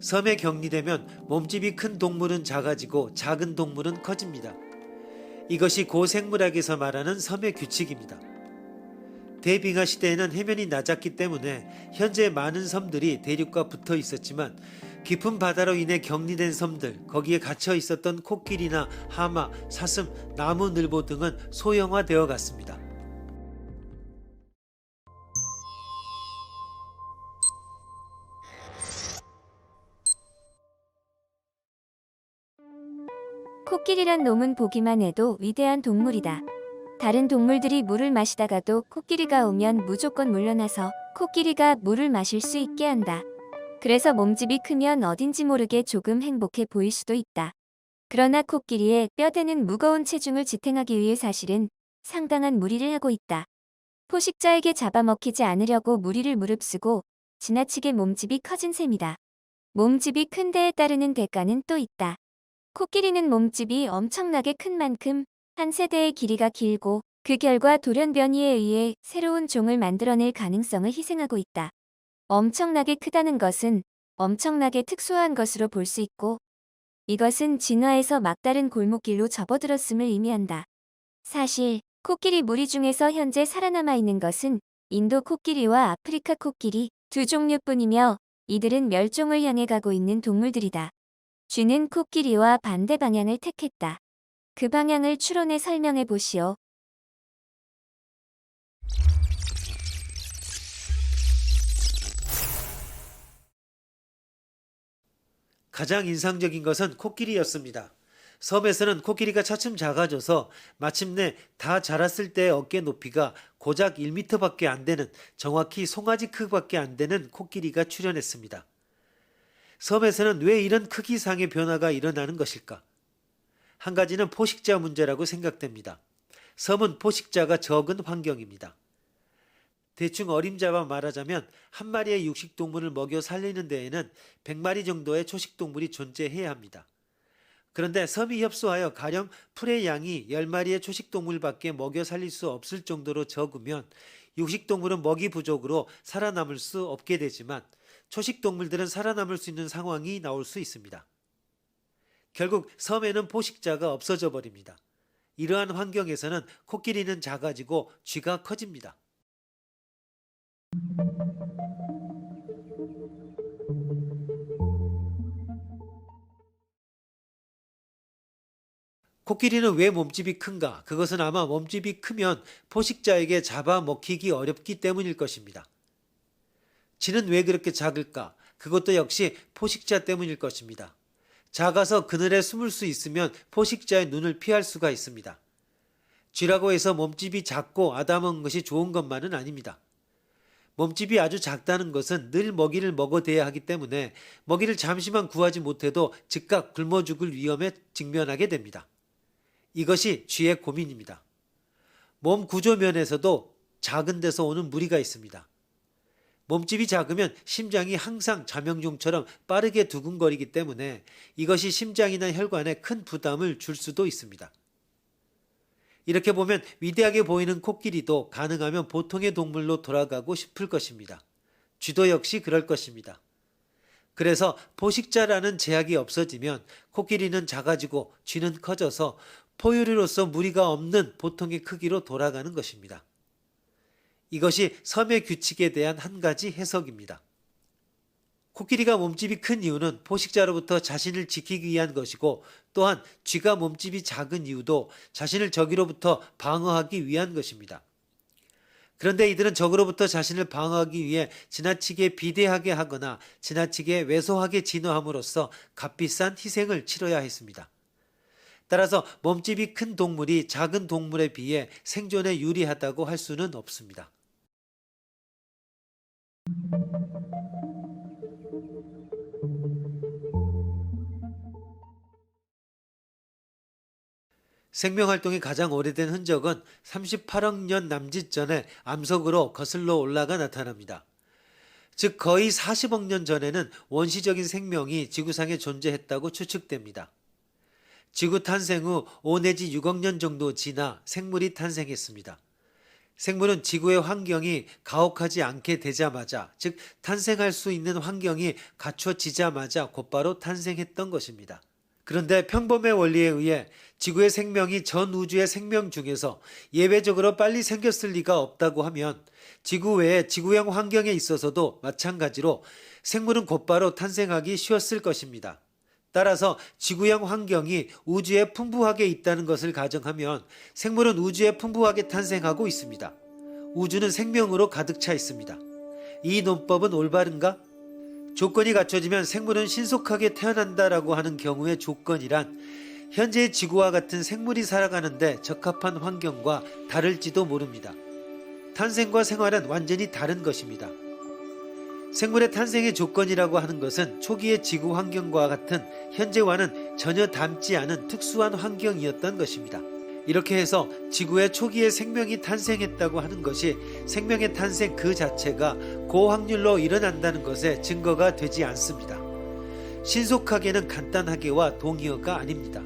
섬에 격리되면 몸집이 큰 동물은 작아지고 작은 동물은 커집니다. 이것이 고생물학에서 말하는 섬의 규칙입니다. 대빙하 시대에는 해면이 낮았기 때문에 현재 많은 섬들이 대륙과 붙어 있었지만 깊은 바다로 인해 격리된 섬들, 거기에 갇혀 있었던 코끼리나 하마, 사슴, 나무늘보 등은 소형화되어 갔습니다. 코끼리란 놈은 보기만 해도 위대한 동물이다. 다른 동물들이 물을 마시다가도 코끼리가 오면 무조건 물러나서 코끼리가 물을 마실 수 있게 한다. 그래서 몸집이 크면 어딘지 모르게 조금 행복해 보일 수도 있다. 그러나 코끼리의 뼈대는 무거운 체중을 지탱하기 위해 사실은 상당한 무리를 하고 있다. 포식자에게 잡아먹히지 않으려고 무리를 무릅쓰고 지나치게 몸집이 커진 셈이다. 몸집이 큰 데에 따르는 대가는 또 있다. 코끼리는 몸집이 엄청나게 큰 만큼 한 세대의 길이가 길고 그 결과 돌연변이에 의해 새로운 종을 만들어낼 가능성을 희생하고 있다. 엄청나게 크다는 것은 엄청나게 특수한 것으로 볼 수 있고 이것은 진화에서 막다른 골목길로 접어들었음을 의미한다. 사실 코끼리 무리 중에서 현재 살아남아 있는 것은 인도 코끼리와 아프리카 코끼리 두 종류뿐이며 이들은 멸종을 향해 가고 있는 동물들이다. 쥐는 코끼리와 반대 방향을 택했다. 그 방향을 추론해 설명해 보시오. 가장 인상적인 것은 코끼리였습니다. 섬에서는 코끼리가 차츰 작아져서 마침내 다 자랐을 때의 어깨 높이가 고작 1m밖에 안 되는, 정확히 송아지 크기밖에 안 되는 코끼리가 출현했습니다. 섬에서는 왜 이런 크기상의 변화가 일어나는 것일까? 한 가지는 포식자 문제라고 생각됩니다. 섬은 포식자가 적은 환경입니다. 대충 어림잡아 말하자면 한 마리의 육식동물을 먹여 살리는 데에는 100마리 정도의 초식동물이 존재해야 합니다. 그런데 섬이 협소하여 가령 풀의 양이 10마리의 초식동물밖에 먹여 살릴 수 없을 정도로 적으면 육식동물은 먹이 부족으로 살아남을 수 없게 되지만 초식동물들은 살아남을 수 있는 상황이 나올 수 있습니다. 결국 섬에는 포식자가 없어져 버립니다. 이러한 환경에서는 코끼리는 작아지고 쥐가 커집니다. 코끼리는 왜 몸집이 큰가? 그것은 아마 몸집이 크면 포식자에게 잡아먹히기 어렵기 때문일 것입니다. 쥐는 왜 그렇게 작을까? 그것도 역시 포식자 때문일 것입니다. 작아서 그늘에 숨을 수 있으면 포식자의 눈을 피할 수가 있습니다. 쥐라고 해서 몸집이 작고 아담한 것이 좋은 것만은 아닙니다. 몸집이 아주 작다는 것은 늘 먹이를 먹어대야 하기 때문에 먹이를 잠시만 구하지 못해도 즉각 굶어 죽을 위험에 직면하게 됩니다. 이것이 쥐의 고민입니다. 몸 구조 면에서도 작은 데서 오는 무리가 있습니다. 몸집이 작으면 심장이 항상 자명종처럼 빠르게 두근거리기 때문에 이것이 심장이나 혈관에 큰 부담을 줄 수도 있습니다. 이렇게 보면 위대하게 보이는 코끼리도 가능하면 보통의 동물로 돌아가고 싶을 것입니다. 쥐도 역시 그럴 것입니다. 그래서 포식자라는 제약이 없어지면 코끼리는 작아지고 쥐는 커져서 포유류로서 무리가 없는 보통의 크기로 돌아가는 것입니다. 이것이 섬의 규칙에 대한 한 가지 해석입니다. 코끼리가 몸집이 큰 이유는 포식자로부터 자신을 지키기 위한 것이고 또한 쥐가 몸집이 작은 이유도 자신을 적으로부터 방어하기 위한 것입니다. 그런데 이들은 적으로부터 자신을 방어하기 위해 지나치게 비대하게 하거나 지나치게 왜소하게 진화함으로써 값비싼 희생을 치러야 했습니다. 따라서 몸집이 큰 동물이 작은 동물에 비해 생존에 유리하다고 할 수는 없습니다. 생명활동이 가장 오래된 흔적은 38억 년 남짓 전에 암석으로 거슬러 올라가 나타납니다. 즉 거의 40억 년 전에는 원시적인 생명이 지구상에 존재했다고 추측됩니다. 지구 탄생 후 5 내지 6억 년 정도 지나 생물이 탄생했습니다. 생물은 지구의 환경이 가혹하지 않게 되자마자, 즉 탄생할 수 있는 환경이 갖춰지자마자 곧바로 탄생했던 것입니다. 그런데 평범의 원리에 의해 지구의 생명이 전 우주의 생명 중에서 예외적으로 빨리 생겼을 리가 없다고 하면 지구 외의 지구형 환경에 있어서도 마찬가지로 생물은 곧바로 탄생하기 쉬웠을 것입니다. 따라서 지구형 환경이 우주에 풍부하게 있다는 것을 가정하면 생물은 우주에 풍부하게 탄생하고 있습니다. 우주는 생명으로 가득 차 있습니다. 이 논법은 올바른가? 조건이 갖춰지면 생물은 신속하게 태어난다라고 하는 경우의 조건이란 현재의 지구와 같은 생물이 살아가는데 적합한 환경과 다를지도 모릅니다. 탄생과 생활은 완전히 다른 것입니다. 생물의 탄생의 조건이라고 하는 것은 초기의 지구 환경과 같은 현재와는 전혀 닮지 않은 특수한 환경이었던 것입니다. 이렇게 해서 지구의 초기에 생명이 탄생했다고 하는 것이 생명의 탄생 그 자체가 고확률로 일어난다는 것에 증거가 되지 않습니다. 신속하게는 간단하게와 동의어가 아닙니다.